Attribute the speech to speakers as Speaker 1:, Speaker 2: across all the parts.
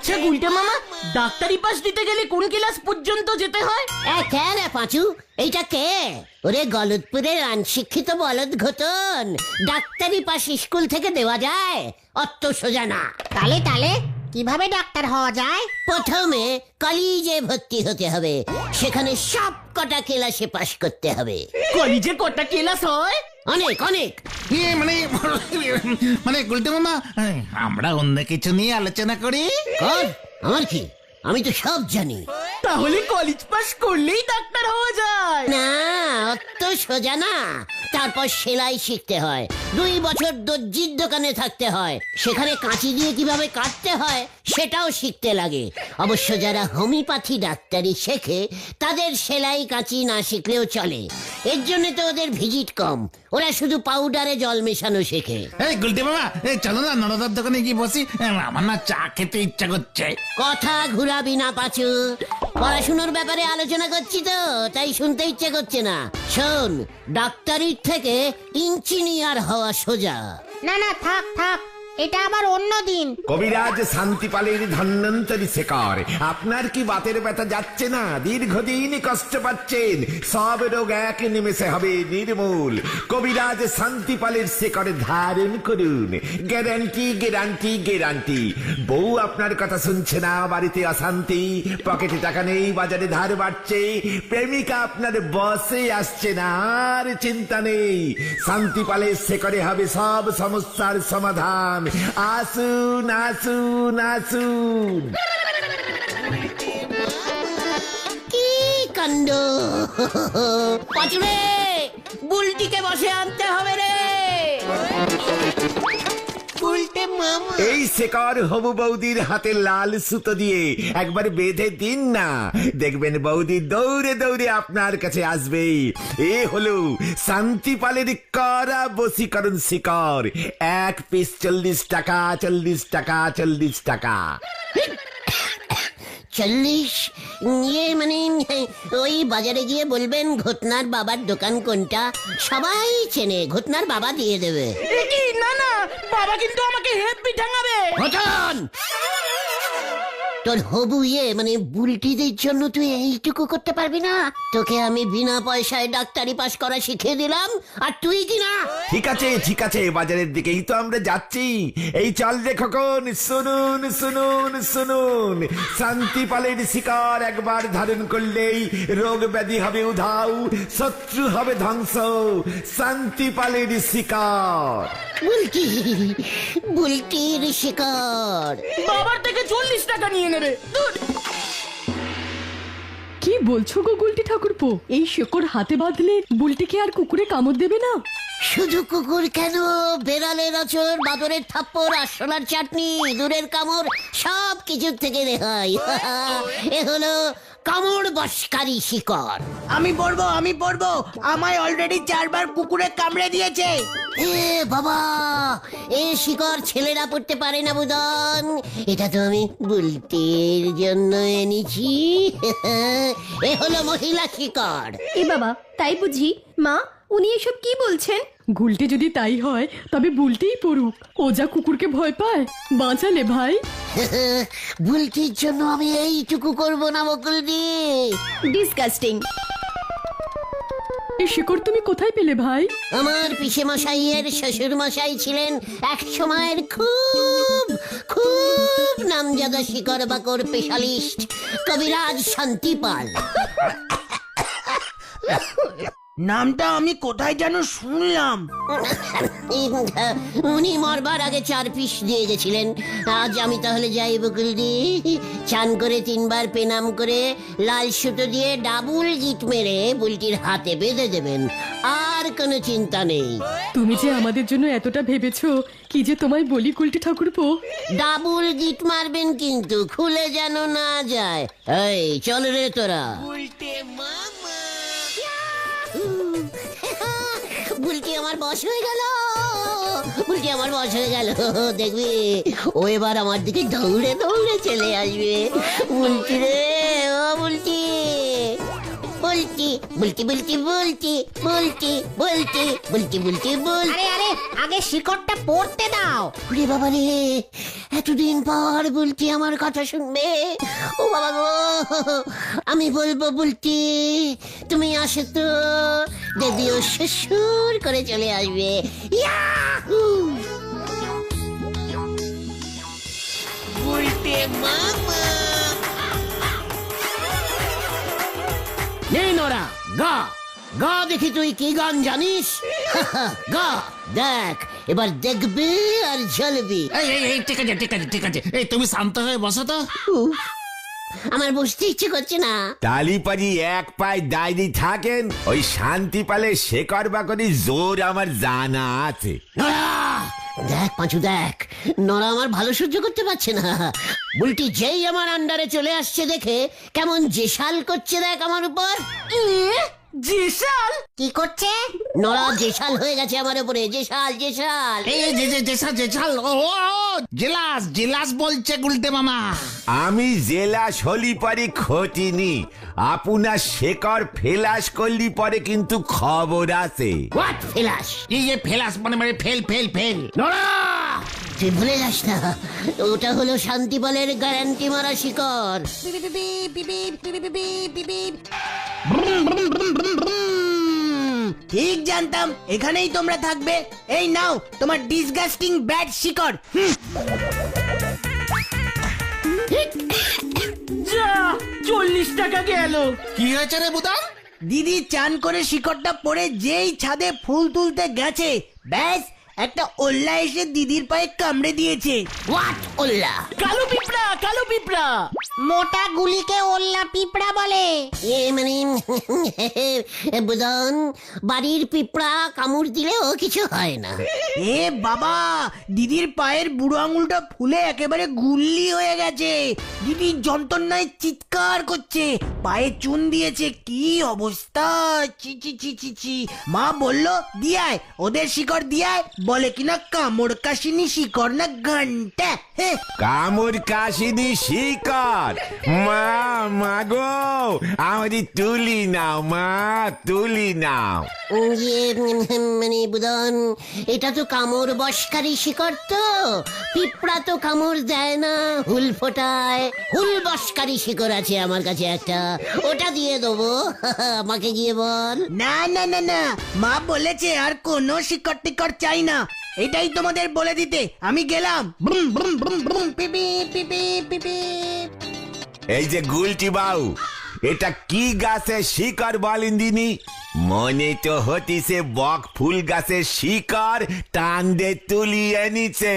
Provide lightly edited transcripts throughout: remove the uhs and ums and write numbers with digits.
Speaker 1: আচ্ছা গুলটে মামা, ডাক্তারি পাস দিতে গেলে কোন ক্লাস পর্যন্ত যেতে হয়?
Speaker 2: কে রে পাঁচু, এইটা কে? ওরে গলতপুরের অনশিক্ষিত বলদ ঘটন, ডাক্তারি পাস স্কুল থেকে দেওয়া যায়? অত সোজা না।
Speaker 3: তালে তালে কিভাবে ডাক্তার হওয়া যায়?
Speaker 2: প্রথমে কলেজে ভর্তি হতে হবে, সেখানে সব কটা ক্লাসে পাশ করতে হবে।
Speaker 1: কলেজে কটা ক্লাস হয়?
Speaker 2: অনেক অনেক।
Speaker 4: মানে মানে গুলটে মামা, আমরা অন্য কিছু নিয়ে আলোচনা করি।
Speaker 2: কর, আমার কি, আমি তো সব জানি।
Speaker 1: তাহলে কলেজ পাস করলেই ডাক্তার হওয়া যায়?
Speaker 2: না, অত সোজা না। তারপর সেলাই শিখতে হয়, 2 বছর দর্জির দোকানে থাকতে হয়, সেখানে কাঁচি দিয়ে কিভাবে কাটতে হয় সেটাও শিখতে লাগে। অবশ্য যারা হোমিওপ্যাথি ডাক্তারি শেখে তাদের সেলাই কাঁচি না শিখলেও চলে, এর জন্য তো ওদের ভিজিট কম, ওরা শুধু পাউডারে জল মেশানো শেখে।
Speaker 4: এই গুলটে মামা, চলো না নরদার দোকানে গিয়ে বসি, আমার না চা খেতে ইচ্ছা করছে।
Speaker 2: কথা ঘুরাবি না পাচু, পড়াশুনোর ব্যাপারে আলোচনা করছি তো, তাই শুনতে ইচ্ছে করছে না। শোন, ডাক্তারির থেকে ইঞ্জিনিয়ার হওয়া সোজা।
Speaker 3: না না, থাক থাক, এটা আবার অন্য দিন।
Speaker 5: কবিরাজ শান্তিপালের ধন্বন্তরী শেখর, আপনার কি বাতের ব্যথা যাচ্ছে না? দীর্ঘদিন কষ্ট পাচ্ছেন, সব রোগ এক নিমেষে হবে নির্মূল। কবিরাজ শান্তিপালের শেখর ধারণ করুন, গ্যারান্টি গ্যারান্টি গ্যারান্টি। বউ আপনার কথা শুনছে না, বাড়িতে অশান্তি, পকেটে টাকা নেই, বাজারে ধার বাড়ছে, প্রেমিকা আপনার বসে আসছে না, আর চিন্তা নেই, শান্তিপালের শেখরে হবে সব সমস্যার সমাধান। আসুন আসুন আসুন।
Speaker 2: কি কাণ্ড! পাচুরে, বুলটিকে বসে আনতে হবে রে।
Speaker 5: এই শেখর হবু বৌদির হাতে লাল সুতো দিয়ে একবার বেঁধে দিন না, দেখবেন বৌদি দৌড়ে দৌড়ে আপনার কাছে আসবে। এ হলো শান্তিপালের করা বশীকরণ শিকর, 1 পিস 40 টাকা, 40 টাকা, 40 টাকা।
Speaker 2: 40? মানে ওই বাজারে গিয়ে বলবেন ঘটনার বাবার দোকান কোনটা, সবাই চেনে, ঘটনার বাবা দিয়ে দেবে।
Speaker 1: এ কি? না না, বাবা কিন্তু আমাকে হেব্বি ঠাঙাবে।
Speaker 2: ঘটন, তোর হবু মানে বুলটিদের জন্য তুই এইটুকু করতে পারবি না? তোকে আমি বিনা পয়সায় ডাক্তারি পাস করা শিখিয়ে দিলাম, আর তুই কি না?
Speaker 5: ঠিক আছে ঠিক আছে, বাজারের দিকেই তো আমরা যাচ্ছি। এই চল রে খোকন, শুনুন শুনুন শুনুন, শান্তিপালের শিকার একবার ধারণ করলেই রোগ ব্যাধি হবে উধাও, শত্রু হবে ধ্বংস। শান্তিপালের শিকার।
Speaker 2: বুলটি, বুলটির শিকার।
Speaker 1: বাবার থেকে 40 টাকা নিয়ে নেবে। ধুর।
Speaker 6: কি বলছো গো গুলটি ঠাকুরপো? এই শেকড় হাতে বাঁধলে বুলটিকে আর কুকুরে কামড় দেবে না?
Speaker 2: শুধু কুকুর কেন, বেড়ালের আচর, বাদরের থাপ্পড়, আরশোলার চাটনি, দূরের কামড়, সব কিছুর থেকে রেহাই। এ হলো কামড় বশকারী শিকড়।
Speaker 1: আমি পড়বো, আমায় অলরেডি 4 বার কুকুরে কামড়ে দিয়েছে।
Speaker 2: এ বাবা, এ শিকড় ছেলেরা পড়তে পারে না বুদন, এটা তো আমি বুলটির জন্য এনেছি। এ হলো মহিলা শিকড়।
Speaker 7: এ বাবা, তাই বুঝি? মা, উনি এসব কি বলছেন?
Speaker 6: গুলটে যদি তাই হয় তবে বুলটিই পড়ুক, ও যা কুকুরকে ভয় পায়। বাঁচালে ভাই।
Speaker 2: বুলটির জন্য আমি এইটুকু করবো না বকুলদি?
Speaker 7: ডিসগাস্টিং।
Speaker 6: এই শেকড় তুমি কোথায় পেলে ভাই?
Speaker 2: আমার পিসে মশাইয়ের শ্বশুর মশাই ছিলেন এক সময়ের খুব খুব নামজাদা শিকড় বাকড় স্পেশালিস্ট, কবিরাজ শান্তিপাল।
Speaker 1: নামটা আমি কোথায় যেন শুনলাম।
Speaker 2: উনি মরবার আগে 4 পিস দিয়ে গেছিলেন। আজ আমি তাহলে যাই বকুলদি, চান করে 3 বার পেনাম করে লাল সুতো দিয়ে ডাবুল গিট মেরে বুলটির হাতে বেঁধে দেবেন, আর কোনো চিন্তা নেই।
Speaker 6: তুমি যে আমাদের জন্য এতটা ভেবেছো, কি যে তোমায় বলি গুলটি ঠাকুরপো।
Speaker 2: ডাবুল গিট মারবেন কিন্তু, খুলে যেন না যায়। এই চল রে তোরা। বুলটি আমার বশ হয়ে গেল, বুলটি আমার বশ হয়ে গেল। দেখবি ও এবার আমার দিকে দৌড়ে দৌড়ে চলে আসবে। বুলটি রে, ও বুলটি, বুলটি বুলটি বুলটি বুলটি বুলটি বুলটি বুলটি বুলটি বুল
Speaker 3: আরে আরে আগে শিকড়টা পড়তে দাও।
Speaker 2: রে বাবা রে, এতদিন পর বুলটি আমার কথা শুনবে। ও বাবা গো, আমি বলবো বুলটি, তুমি আসে তো, দেবীও শ্বশুর করে চলে আসবে। ইয়াহু! নে নোরা, গা গা দেখি তুই কি গান জানিস। গা, দেখ এবার দেখবি আর জ্বলবি।
Speaker 4: এই ঠিক আছে ঠিক আছে ঠিক আছে, এই তুমি শান্ত হয়ে বসো তো।
Speaker 2: উফ, আমার বসতে ইচ্ছে করছে না।
Speaker 5: তালিপারি এক পায়ে দাঁড়িয়ে থাকেন, ওই শান্তি পালে শেকর বাকরি জোর আমার জানা আছে।
Speaker 2: নড়া, দেখ পাঁচু দেখ, নড়া আমার ভালো সহ্য করতে পারছে না। বুলটি যেই আমার আন্ডারে চলে আসছে দেখে কেমন জেসাল করছে দেখ আমার উপর।
Speaker 3: জিশাল কি করছে?
Speaker 2: নড়া জেসাল হয়ে গেছে আমার উপরে, জেসাল জেসাল।
Speaker 4: এই জেসাল, ও জেলাস জেলাস বলছে গুলটে মামা।
Speaker 5: আমি জেলা হলি পরে খটিনি, আপনার শেকর ফেলাস করলি পরে কিন্তু খবর আছে।
Speaker 2: হোয়াট ফেলাস?
Speaker 4: এই যে ফেলাস মানে মানে ফেল ফেল ফেল।
Speaker 2: নড়া, তুই ভুলে যাস না, ওটা হলো শান্তি বলের গ্যারান্টি মারা শিকড়।
Speaker 1: ঠিক জানতাম এখানেই তোমরা থাকবে। এই নাও তোমার ডিসগাস্টিং ব্যাড শিকড়।
Speaker 6: যা 40 টাকা গেল।
Speaker 4: কি হয়েছে রে বুদান?
Speaker 1: দিদি চান করে শিকড়টা পরে যেই ছাদে ফুল তুলতে গেছে, ব্যাস একটা ওল্লা এসে দিদির পায়ে কামড়ে দিয়েছে।
Speaker 2: হোয়াট ওল্লা?
Speaker 6: কালো পিঁপড়া, কালো পিঁপড়া।
Speaker 3: মোটা গুলিকে ওল্লা পিঁপড়া বলে।
Speaker 2: এ মানে বুদন, বাড়ির পিঁপড়া কামড় দিলেও কিছু হয় না।
Speaker 1: এ বাবা, দিদির পায়ের বুড়ো আঙুলটা ফুলে একেবারে গুল্লি হয়ে গেছে। দিদি যন্ত্রণায় চিৎকার করছে, পায়ে চুন দিয়েছে, কি অবস্থা! চি চি চি চি চি। মা বললো দিয়ায়, ওদের শিকড় দিয়ায়, বলে কিনা কামড় কাশিনি শিকড় না ঘন্টা। হে,
Speaker 5: কামড় কাশিনি শিকর। মা মাগো, আমারই তুলি নাও মা, তুলি নাও।
Speaker 2: ইয়ে মানে বুদন, এটা তো কামড় বসকারী শিকড়, তো পিঁপড়া তো কামড় দেয় না, হুল ফোটায়। হুল বসকারী শিকড় আছে আমার কাছে একটা, ওটা দিয়ে দেবো। আমাকে গিয়ে বল।
Speaker 1: না না না না, মা বলেছে আর কোনো শিকড় টিকড় চাই না। এটাই তোমাদের বলে দিতে আমি গেলাম। ব্রুম ব্রুম ব্রুম ব্রুম, পিপি পিপি পিপি।
Speaker 5: এই যে গুলটি বাউ, এটা কি গাছের শিকড় বলেন দিনি? মনে তো হতিছে বক ফুল গাছের শিকড় টান দিয়ে তুলিয়ে নিছে।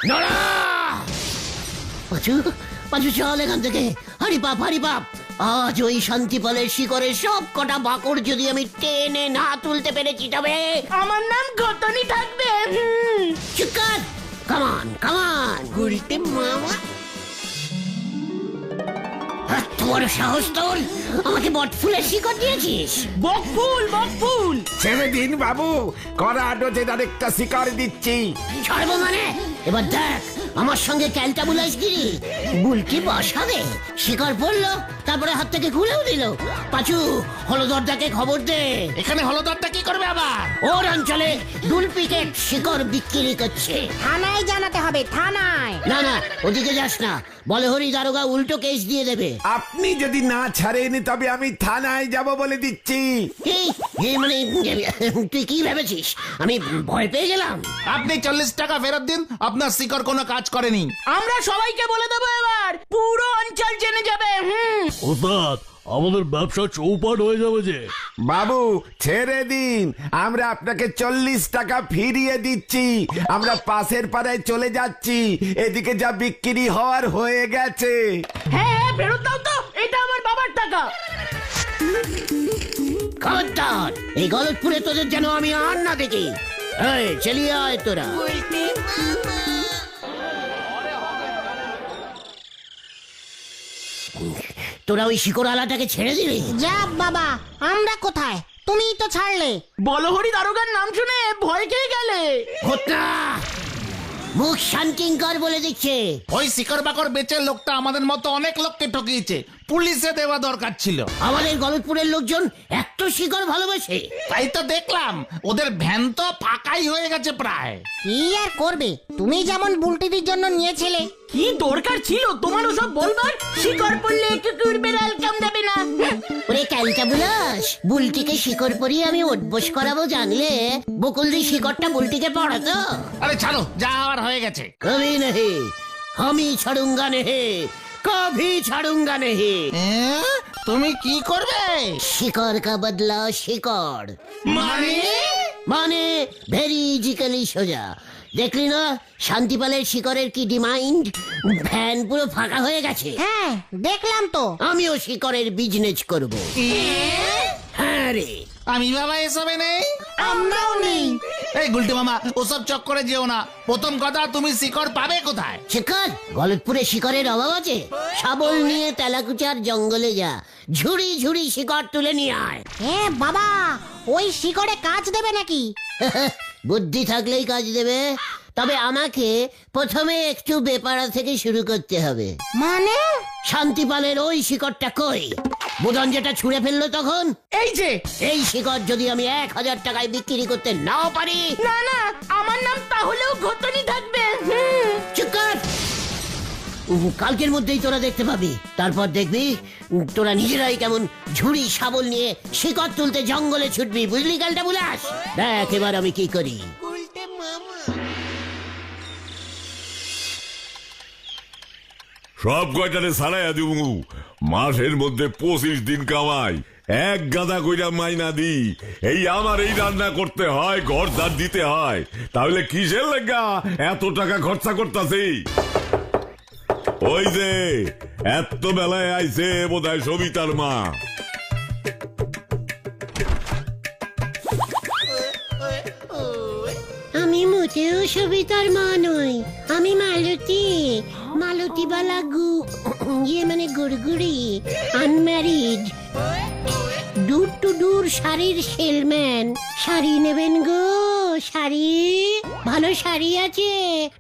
Speaker 2: নড়া! পাঁচু, পাঁচু চল এখান থেকে, হারি বাপ হারি বাপ। আজ ওই শান্তিপালের শিকড়ের সব কটা বাকড় যদি আমি টেনে না তুলতে পেরেছি, তবে
Speaker 6: আমার নাম ঘটনি থাকবে।
Speaker 2: চুপ কর। কামান কামান গুলতে মামা। তোর সাহস তোর, আমাকে বট ফুলের শিকড় দিয়েছিস?
Speaker 6: বকফুল, বকফুল।
Speaker 5: ছেড়ে দিন বাবু, কড়া ডোজের আরেকটা শিকড় দিচ্ছি।
Speaker 2: ছাড়বো মানে? এবার দেখ আমার সঙ্গে ক্যালটা বুলাইসগিরি। বুলকি বসাবে, শিকড় পড়লো, তারপরে হাত থেকে খুলেও দিল। পাঁচু, হলদরদাকে খবর দে।
Speaker 4: এখানে হলদরটা কি করবে আবার?
Speaker 2: ওর অঞ্চলে ডুপ্লিকেট শিকড় বিক্রি করছে।
Speaker 3: থানায় জানাতে হবে, থানায়।
Speaker 2: না না, ওদিকে যাস না, বলে হরি দারোগা উল্টো কেস দিয়ে দেবে।
Speaker 5: আপনি যদি না ছাড়েন তবে আমি থানায় যাব বলে দিচ্ছি।
Speaker 2: এই মানে তুই কি ভেবেছিস আমি ভয় পেয়ে গেলাম?
Speaker 4: আপনি 40 টাকা ফেরত দিন, আপনার শিকড় কোনো কাজ করেনি।
Speaker 6: আমরা সবাইকে বলে দেবো, এবার পুরো অঞ্চল জেনে যাবে।
Speaker 8: ওস্তাদ, আমাদের ব্যবসা চৌপাট হয়ে যাবে যে।
Speaker 5: বাবু ছেড়ে দিন, আমরা আপনাকে 40 টাকা ফিরিয়ে দিচ্ছি। আমরা পাশের পাড়ায় চলে যাচ্ছি, এদিকে যা বিক্রি হওয়ার হয়ে গেছে।
Speaker 6: হ্যাঁ হ্যাঁ, ফেরত দাও তো, এটা আমার বাবার টাকা।
Speaker 2: খবরদার, এই গলতপুরে তোদের যেন আমি আর না দেখি। এই চলিয়ে আয় তোরা। তোরা ওই শিকড় আলাটাকে ছেড়ে দিলি?
Speaker 3: যা বাবা, আমরা কোথায়? তুমিই তো ছাড়লে।
Speaker 6: বলহরি দারোগার নাম শুনে ভয় খেয়ে গেলে।
Speaker 2: ঘটনা মুখ শান্তিঙ্কর বলে দিচ্ছে।
Speaker 4: ওই শিকড় বাকড় বেচে লোকটা আমাদের মতো অনেক লোককে ঠকিয়েছে, পুলিশে দেওয়া দরকার ছিল।
Speaker 2: আমাদের গলতপুরের লোকজন এত শিকড় ভালোবাসে।
Speaker 4: তাই তো দেখলাম ওদের ভ্যান তো ফাঁকাই হয়ে গেছে প্রায়।
Speaker 3: কি আর করবে, তুমি যেমন বুলটিদির জন্য নিয়েছিলে।
Speaker 1: কি দরকার ছিল তোমার ওসব বলবার? শিকড় পড়লে কুকুর বেড়াল কামড়াবে না।
Speaker 2: ওরে ক্যালটা বুলাস, বুলটিকে শিকড় পরিয়ে আমি উঠবোস করাবো জানলে বকুলদি শিকড়টা বুলটিকে পড়াতো।
Speaker 4: আরে ছাড়ো, যা হওয়ার হয়ে গেছে।
Speaker 2: কবি নেহি আমি ছাড়ুঙ্গা নেহি, কভি ছাড়ুঙ্গা নেহি।
Speaker 4: তুমি কি করবে?
Speaker 2: শিকড় কা বদলা শিকড়। মানে ভেরিজিক্যালি সোজা। দেখলি না শান্তিপালের শিকড়ের কি ডিমান্ড? ভ্যান পুরো ফাঁকা হয়ে গেছে।
Speaker 3: হ্যাঁ দেখলাম তো।
Speaker 2: আমিও শিকড়ের বিজনেস করব। হ্যাঁ রে,
Speaker 4: আমি বাবা এসবে নেই।
Speaker 3: আমরাও নেই।
Speaker 4: এই গুলটে মামা, ওসব চক্করে যেও না। প্রথম কথা, তুমি শিকড় পাবে কোথায়?
Speaker 2: শিকড় গলতপুরে শিকড়ের অভাব আছে? শাবল নিয়ে তেলাকুচার জঙ্গলে যা, ঝুড়ি ঝুড়ি শিকড় তুলে নিয়ে আয়।
Speaker 3: বাবা, ওই শিকড়ে কাজ দেবে নাকি?
Speaker 2: বুদ্ধি থাকলেই কাজ দেবে, তবে আমাকে প্রথমে একটু বেপাড়া থেকে শুরু করতে হবে।
Speaker 3: মানে?
Speaker 2: শান্তিপালের ওই শিকড়টা কই? বুদন যেটা ছুঁড়ে ফেললো তখন।
Speaker 1: এই যে
Speaker 2: এই শিকড় যদি আমি 1000 টাকায় বিক্রি করতে নাও পারি।
Speaker 1: না না, আমার নাম তাহলেও ঘটনি থাকবে।
Speaker 2: চুপ কর। কালকের মধ্যেই তোরা দেখতে পাবি। তারপর দেখবি তোরা নিজেরাই কেমন ঝুড়ি শাবল নিয়ে শিকড় তুলতে জঙ্গলে ছুটবি, বুঝলি কালটা বুলাস? দেখ এবার আমি কি করি।
Speaker 9: সব কয়টারে সারাইয়া দিব, মাসের মধ্যে 25 দিন কামাই, এক গাদা কইরা মাইনা দি। এই আমার এই রান্না করতে হয়, ঘর ধার দিতে হয়, তাহলে কিসের লেগা এত টাকা খরচা করতাছি? ওই যে এত বেলায় আইছে বোধহয় সবিতার মা।
Speaker 2: আমি মোটেও সবিতার মা নই, আমি মালতী, মালতীবালা মানে গুড়গুড়ি, আনম্যারিড, দূর টু দূর শাড়ির সেলম্যান। শাড়ি নেবেন গো? শাড়ি, ভালো শাড়ি আছে,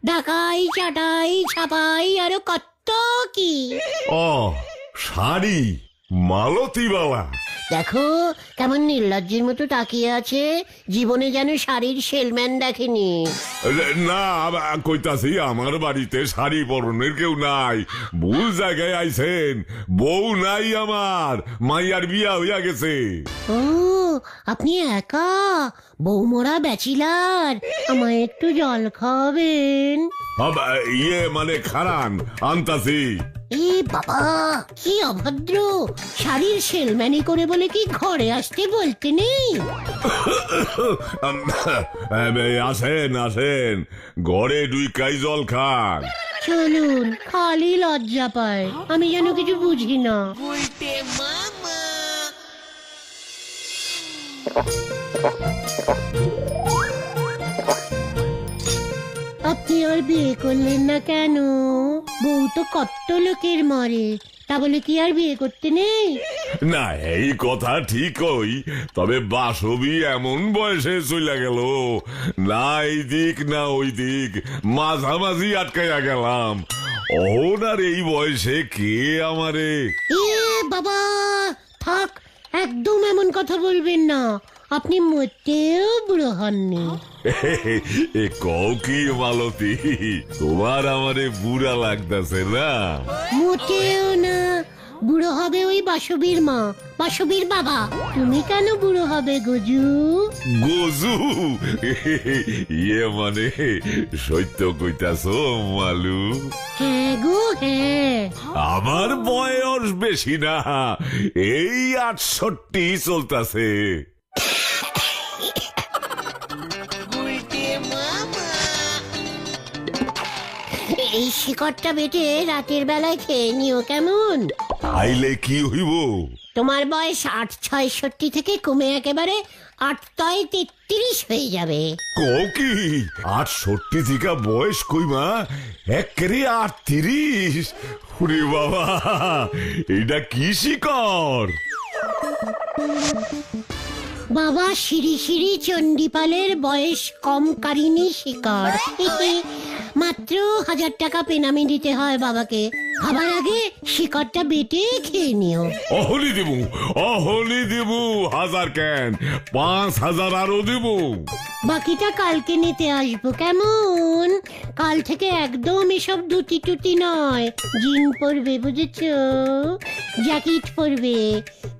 Speaker 2: ঢাকাই, চাটাই, ছাপাই, আরো কত কি।
Speaker 9: ও শাড়ি, মালতী বাবা।
Speaker 2: দেখো কেমন নির্লজ্জের মতো তাকিয়ে আছে, জীবনে যেন শাড়ির সেলম্যান দেখেনি।
Speaker 9: না কইতাছি, আমার বাড়িতে শাড়ি পরনের কেউ নাই, ভুল জায়গায় আইছেন। বউ নাই আমার, মাইয়ার বিয়া হইয়া গেছে।
Speaker 2: ও আপনি একা, বৌমরা ব্যাচিলার, আমায় একটু জল খাওয়াবেন?
Speaker 9: ইয়ে মানে খারান আনতাছি।
Speaker 2: এ বাবা, কি অভদ্র! শাড়ির সেলম্যানি করে বলে কি ঘরে আসতে বলতে নেই?
Speaker 9: আসেন আসেন, ঘরে ডুইকাই জল খান।
Speaker 2: চলুন, খালি লজ্জা পায়, আমি যেন কিছু বুঝি না। আপনি আর বিয়ে করলেন না কেন? বউ তো কত লোকের মরে, তা বলে কি আর বিয়ে করতে নেই?
Speaker 9: না এই কথা ঠিকই, তবে বাসবি এমন বয়সে চলে গেল, না এই দিক না ওই দিক, মাঝামাঝি আটকাইয়া গেলাম। ওনার এই বয়সে কে আমারে?
Speaker 2: এ বাবা থাক, একদম এমন কথা বলবেন না, আপনি মোটেও বুড়ো হননি।
Speaker 9: এ কও কি মালতী, তোমার আমারে বুড়া লাগতেছে না?
Speaker 2: মোটেও না, বুড়ো হবে ওই বাসবীর মা, বাসবীর বাবা। তুমি কেন বুড়ো হবে গজু?
Speaker 9: গজু? ইয়ে মানে সত্য কইতাছো মালু?
Speaker 2: হ্যাঁ গো হ্যাঁ।
Speaker 9: আমার বয়স বেশি না, এই 68 চলতেছে।
Speaker 2: এই শিকড়টা বেটে রাতের বেলায় খেয়ে নিও কেমন?
Speaker 9: আইলে কি হইব?
Speaker 2: তোমার বয়স 68 থেকে কমে একেবারে 8-33 হয়ে যাবে।
Speaker 9: কও কি 68 থেকে বয়স কইমা একেবারে 38? ওরে বাবা, এটা কি শিকড়?
Speaker 2: বাবা শ্রী শ্রী চণ্ডীপালের বয়স কম কারিনী শিকড়। মাত্র 1000 টাকা পেনামি দিতে হয় বাবাকে। খাবার আগে শিকড়টা বেটে খেয়ে নিও।
Speaker 9: অহনি দেবু 1000 কেন 5000 আরো দেবু।
Speaker 2: বাকিটা কালকে নিতে আসবো কেমন? কাল থেকে একদম এসব দুটি টুটি নয়, জিন পরবে বুঝেছো? জ্যাকেট পরবে,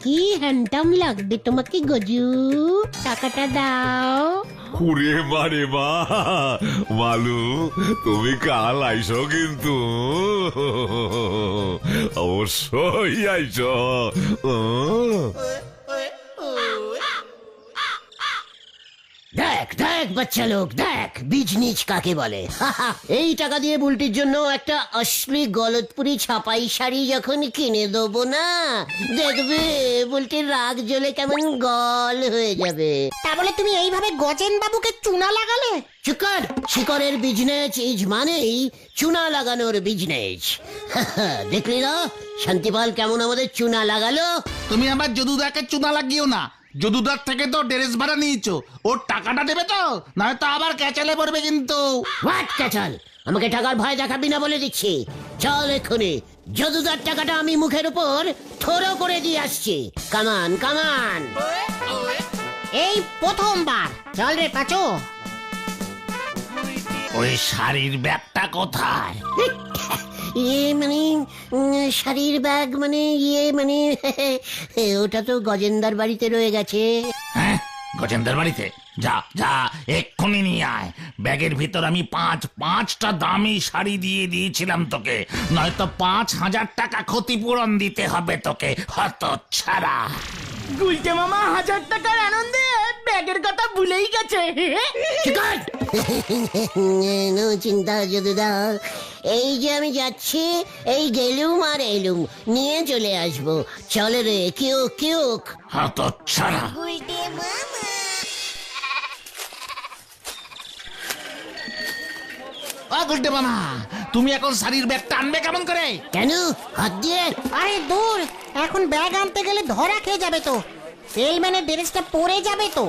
Speaker 2: কি হ্যান্ডসাম লাগবে তোমাকে গজু। টাকাটা দাও।
Speaker 9: কুরে মারে মা, মালু তুমি কাল আইসো কিন্তু, অবশ্যই আইসো।
Speaker 2: দেখ দেখ বাচ্চা লোক, দেখ বিজনিচ কাকে বলে। এই টাকা দিয়ে বুলটির জন্য একটা অশ্লীল গলতপুরি ছাপাই শাড়ি যখন কিনে দেবো না, দেখবে বুলটির রাগ জ্বলে কেমন গল হয়ে যাবে।
Speaker 3: তা বলে তুমি এইভাবে গজেন বাবুকে চুনা লাগালে?
Speaker 2: চুকার, শিকরের বিজনেস ইজ মানেই চুনা লাগানোর বিজনেস। দেখলি না শান্তিপাল কেমন আমাদের চুনা লাগালো?
Speaker 4: তুমি আমার যদুদাকে চুনা লাগিও না। যদুদার থেকে তো ড্রেস ভাড়া নিয়েছো, ওর টাকাটা দেবে তো, নয়তো আবার ক্যাচালে পড়বে কিন্তু।
Speaker 2: হোয়াট ক্যাচাল? আমাকে টাকার ভয় দেখাবি না বলে দিচ্ছি। চল এক্ষুনি, যদুদার টাকাটা আমি মুখের উপর থরো করে দিয়ে আসছি। কামান কামান।
Speaker 3: এই প্রথমবার। চল রে পাচো।
Speaker 4: ওই শাড়ির ব্যাগটা কোথায়?
Speaker 2: মানে শাড়ির ব্যাগ মানে মানে ওটা তো গজেন্দার বাড়িতে রয়ে গেছে।
Speaker 4: হ্যাঁ, গজেন্দার বাড়িতে? যা যা এক্ষুনি নিয়ে আয়। ব্যাগের ভিতর আমি 5টা দামি শাড়ি দিয়ে দিয়েছিলাম তোকে, নয়তো 5000 টাকা ক্ষতিপূরণ দিতে হবে তোকে, হতচ্ছাড়া।
Speaker 1: গুলটে মামা 1000 টাকার আনন্দে ব্যাগের কথা ভুলেই গেছে।
Speaker 2: নো চিন্তা যদুদা, এই যে আমি যাচ্ছি, এই গেলুম আর এলুম, নিয়ে চলে আসবো। চলে রে কেউ কেউ।
Speaker 4: হতচ্ছাড়া। গুলটে মামা, তুমি এখন শাড়ির ব্যাগটা আনবে কেমন করে?
Speaker 2: কেন হাত দিয়ে?
Speaker 3: আরে দূর, এখন ব্যাগ আনতে গেলে ধরা খেয়ে যাবে তো। সেলম্যানের ড্রেসটা পরে যাবে তো।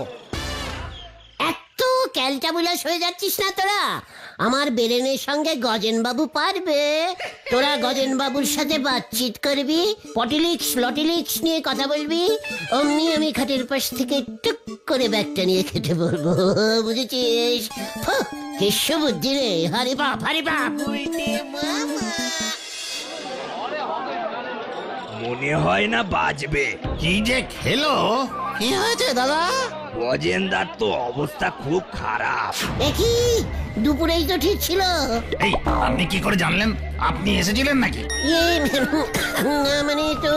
Speaker 2: এত ক্যালটাবুলাস হয়ে যাচ্ছিস না তোরা? আমার বেরেনের সঙ্গে গজেন বাবু পারবে। তোরা গজেন বাবুর সাথে বাতচিত করবি, পটিলিক্স লটিলিক্স নিয়ে কথা বলবি, অমনি আমি খাটের পাশ থেকে টুক করে ব্যাগটা নিয়ে খেতে বলবো, বুঝেছিস? হেস্য বুদ্ধি রে, হারি বাপ হারি বাপ।
Speaker 8: মনে হয় না বাজবে।
Speaker 4: কি যে খেলো? কি হয়েছে দাদা?
Speaker 8: গজেন্দার তো অবস্থা খুব খারাপ।
Speaker 2: দেখি দুপুরেই তো ঠিক ছিল।
Speaker 4: এই, আপনি কি করে জানলেন? আপনি এসেছিলেন নাকি?
Speaker 2: মানে তো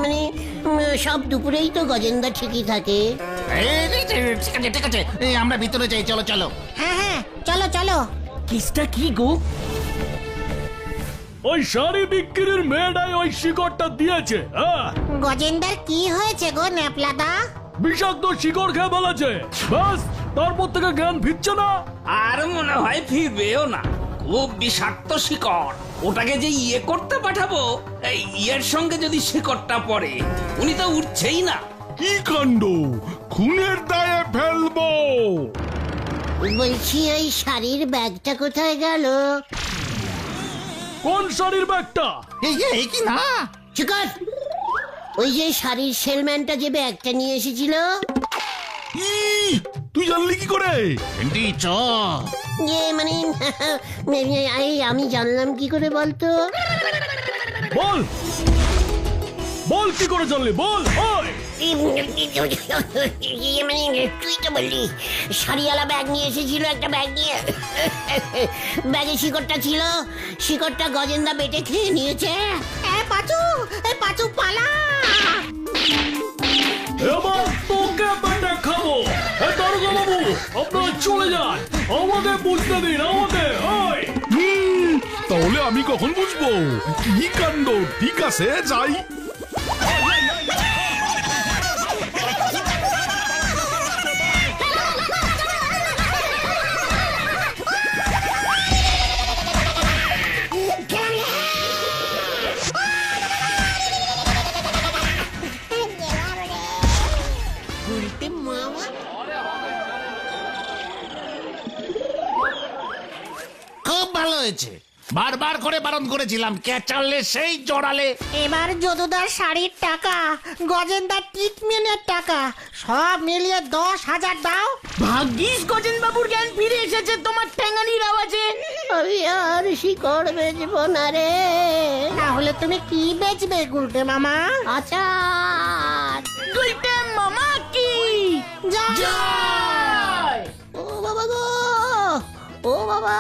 Speaker 2: মানে সব দুপুরেই তো গজেন্দা ঠিকই থাকে।
Speaker 4: ঠিক আছে, এই আমরা ভিতরে যাই, চলো চলো।
Speaker 3: হ্যাঁ হ্যাঁ, চলো চলো।
Speaker 1: কেসটা কি গো?
Speaker 8: ওই শাড়ি বিক্রির মেয়েটাই ওই শিকড়টা দিয়েছে।
Speaker 3: গজেন্দার কি হয়েছে গো ন্যাপলাদা?
Speaker 8: বিষাক্ত শিকড় খেয়ে ফেলেছে। ব্যাস, তারপর থেকে জ্ঞান ফিরছে না।
Speaker 10: আর মনে হয় ফিরবেও না। খুব বিষাক্ত শিকড়। ওটাকে যে করতে পাঠাবো, এই ইয়ের সঙ্গে যদি শিকড়টা পড়ে, উনি তো উঠছেই না।
Speaker 8: কি কাণ্ড! খুনের দায়ে ফেলবো।
Speaker 2: বলছি এই শাড়ির ব্যাগটা কোথায় গেল?
Speaker 8: কোন শাড়ির ব্যাগটা?
Speaker 4: এই কি না?
Speaker 2: চিকন, ওই যে শাড়ির সেলম্যানটা যে ব্যাগটা নিয়ে এসেছিল।
Speaker 8: তুই জানলি কি করে?
Speaker 4: চ
Speaker 2: মানে আমি জানলাম কি করে বলতো?
Speaker 8: বল বল, কি করে জানলি? বল।
Speaker 2: মানে তুই তো বললি শাড়িওয়ালা ব্যাগ নিয়ে এসেছিল, একটা ব্যাগ নিয়ে ব্যাগে শিকড়টা ছিল, শিকড়টা গজেন্দা বেটে খেয়ে নিয়েছে।
Speaker 3: পাচু, পাচু পালা।
Speaker 8: এবার তোকে বেটে খাবো। দারোগা বাবু, আপনারা চলে যান, আমাদের বুঝতে দিন, আমাদের।
Speaker 9: তাহলে আমি কখন বুঝবো? কি কাণ্ড! ঠিক আছে, যাই।
Speaker 4: খুব হয়েছে? বারবার করে বারণ করেছিলাম, ক্যাচালে সেই জড়ালে।
Speaker 3: এবার যদুদার শাড়ির টাকা, গজেন্দার ট্রিটমেন্টের টাকা সব মিলিয়ে 10,000 দাও।
Speaker 1: ভাগ্যিস গজেন বাবুর জ্ঞান ফিরে এসেছে তোমার ঠ্যাঙানির আওয়াজে।
Speaker 2: আমি আর শিকড় বেচবো না রে।
Speaker 3: তাহলে তুমি কি বেচবে গুলটে মামা?
Speaker 2: আচার।
Speaker 1: গুলটে মামা কি
Speaker 3: জয়!
Speaker 2: ও বাবা গো, ও বাবা।